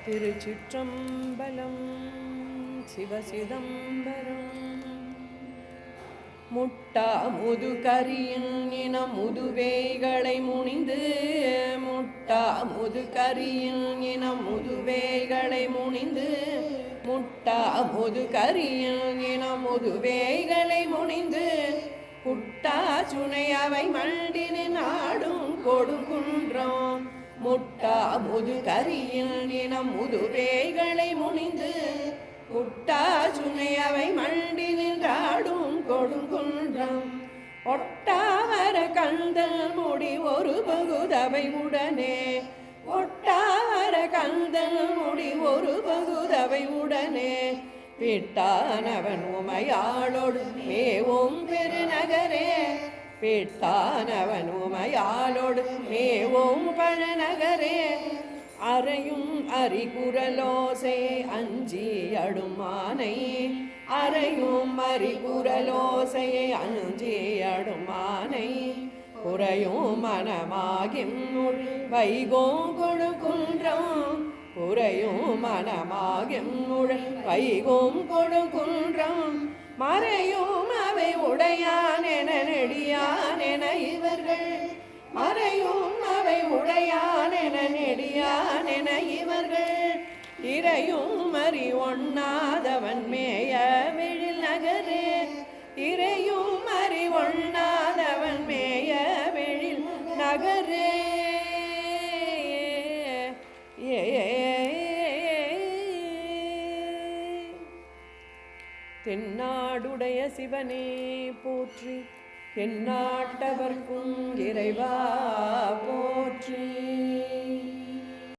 திருச்சிற்றம்பலம். சிவசிதம்பரம். முட்டா முதுகரியின் இன முதுவேய்களை முனிந்து, முட்டா முதுகரியின் இன முதுவேய்களை முனிந்து, முட்டா முதுகரியின் இன முதுவேய்களை முனிந்து, குட்டா சுனை அவை மண்டினு நாடும் கொடுக்குன்றம். முட்டா முதுகரியின் இன முதுவேய்களை முனிந்து, குட்டா சுனை அவை மண்டினு நாடும் கொடுங்குன்றம். ஒட்டாவர கந்தல் முடி ஒரு பகுதவை உடனே, ஒட்டாவர கந்தல் முடி ஒரு பகுதவை உடனே, விட்டானவன் உமையாளோடு மேவும் பெருநகரே, விட்டானவன் உமையாளோடு மேவும் பழநகரே. அறையும் அரிகுரலோசை அஞ்சி அடுமானை, அறையும் அரிகுரலோசையை அஞ்சி அடுமானை, குறையும் மனமாகிம் வைகோம் கொடுக்குன்றம், குறையும் மனமாகிம் வைகோம் கொடுக்குன்றம். மறையும் அவை உடையான் என நெடியான் என இவர்கள், மறையும் அவை உடையான் என நெடியான் என இவர்கள். இறையும் அறி ஒண்ணாதவன் மேய விழில் நகரே, இறையும் அறி ஒண்ணாதவன் மேய விழில் நகரே. தென்னாடுடைய சிவனே போற்றி, எந்நாட்டவர்க்கும் இறைவா போற்றி.